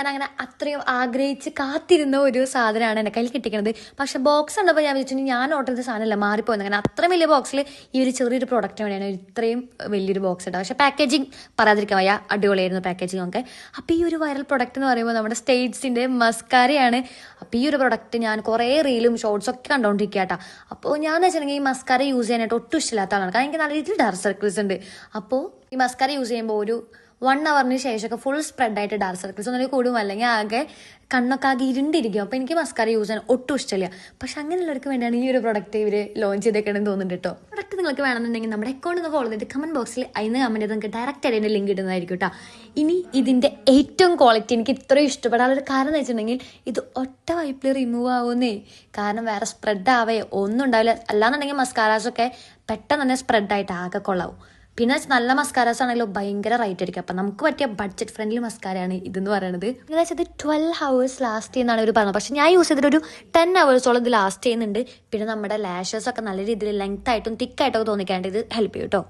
ഞാൻ അങ്ങനെ അത്രയും ആഗ്രഹിച്ച് കാത്തിരുന്ന ഒരു സാധനമാണ് എൻ്റെ കയ്യിൽ കിട്ടിക്കുന്നത്. പക്ഷെ ബോക്സ് ഉണ്ടപ്പോൾ ഞാൻ വിചാരിച്ചു ഞാൻ ഓർഡർ ചെയ്ത സാധനമല്ല, മാറിപ്പോകുന്നത്. അങ്ങനെ അത്രയും വലിയ ബോക്സിൽ ഈ ഒരു ചെറിയൊരു പ്രൊഡക്റ്റ് വേണ്ടിയാണ് ഇത്രയും വലിയൊരു ബോക്സ് ഉണ്ടാവും. പക്ഷേ പാക്കേജിങ് പറയാതിരിക്കാൻ വയ്യ, അടിപൊളിയായിരുന്നു പാക്കേജിങ് ഒക്കെ. അപ്പോൾ ഈ ഒരു വൈറൽ പ്രൊഡക്റ്റ് എന്ന് പറയുമ്പോൾ നമ്മുടെ സ്റ്റേറ്റ്സിൻ്റെ മസ്കാരയാണ്. അപ്പോൾ ഈ ഒരു പ്രൊഡക്റ്റ് ഞാൻ കുറേ റീലും ഷോർട്സ് ഒക്കെ കണ്ടുകൊണ്ടിരിക്കുക കേട്ടോ. അപ്പോൾ ഞാൻ എന്ന് വെച്ചിട്ടുണ്ടെങ്കിൽ ഈ മസ്കാര യൂസ് ചെയ്യാനായിട്ട് ഒട്ടും ഇഷ്ടമില്ലാത്ത ആളാണ്. കാരണം എനിക്ക് നല്ല രീതിയിൽ ഡാർക്ക് സർക്കിൾസ് ഉണ്ട്. അപ്പോൾ ഈ മസ്കാര യൂസ് ചെയ്യുമ്പോൾ ഒരു 1 hourന് ശേഷമൊക്കെ ഫുൾ സ്പ്രെഡായിട്ട് ഡാർക്ക് സർക്കിൾസ് ഒന്നും കൂടും, അല്ലെങ്കിൽ ആകെ കണ്ണൊക്കെ ആകെ ഇരുണ്ടിരിക്കും. അപ്പോൾ എനിക്ക് മസ്കാര യൂസ് ചെയ്യാൻ ഒട്ടും ഇഷ്ടമില്ല. പക്ഷെ അങ്ങനെയുള്ളവർക്ക് വേണ്ടിയാണ് ഈ ഒരു പ്രൊഡക്റ്റ് ഇവർ ലോഞ്ച് ചെയ്തേക്കണമെന്ന് തോന്നുന്നുണ്ട് കേട്ടോ. പ്രൊഡക്റ്റ് നിങ്ങൾക്ക് വേണമെന്നുണ്ടെങ്കിൽ നമ്മുടെ അക്കൗണ്ട് ഒന്ന് ഫോളോ ചെയ്തിട്ട് കമന്റ് ബോക്സിൽ അതിന് കമന്റ് ചെയ്ത് നിങ്ങൾക്ക് ഡയറക്റ്റ് അതിൻ്റെ ലിങ്ക് ഇടുന്നതായിരിക്കും കേട്ടോ. ഇനി ഇതിൻ്റെ ഏറ്റവും ക്വാളിറ്റി എനിക്ക് ഇത്രയും ഇഷ്ടപ്പെടാനുള്ള കാരണം എന്ന് വെച്ചിട്ടുണ്ടെങ്കിൽ ഇത് ഒറ്റ വൈപ്പിൽ റിമൂവ് ആവുന്നേ. കാരണം വേറെ സ്പ്രെഡ് ആവേ ഒന്നും ഉണ്ടാവില്ല. അല്ലാന്നുണ്ടെങ്കിൽ മസ്കാരാസൊക്കെ പെട്ടെന്ന് തന്നെ സ്പ്രെഡായിട്ട് ആകെ കൊള്ളാവും. പിന്നെ നല്ല മസ്കാരാസ് ആണെങ്കിലും ഭയങ്കര റേറ്റ് ആയിരിക്കും. അപ്പം നമുക്ക് പറ്റിയ ബഡ്ജറ്റ് ഫ്രണ്ട്ലി മസ്കാരയാണ് ഇതെന്ന് പറയുന്നത്. ഏകദേശം ഇത് 12 hours ലാസ്റ്റ് ചെയ്യുന്നതാണ് ഇവർ പറഞ്ഞത്. പക്ഷെ ഞാൻ യൂസ് ചെയ്തിട്ട് ഒരു 10 hours ഇത് ലാസ്റ്റ് ചെയ്യുന്നുണ്ട്. പിന്നെ നമ്മുടെ ലാഷസ് ഒക്കെ നല്ല രീതിയിൽ ലെങ്ത് ആയിട്ടും തിക്കായിട്ടൊക്കെ തോന്നിക്കാണ്ട് ഇത് ഹെൽപ്പ് ചെയ്യും കേട്ടോ.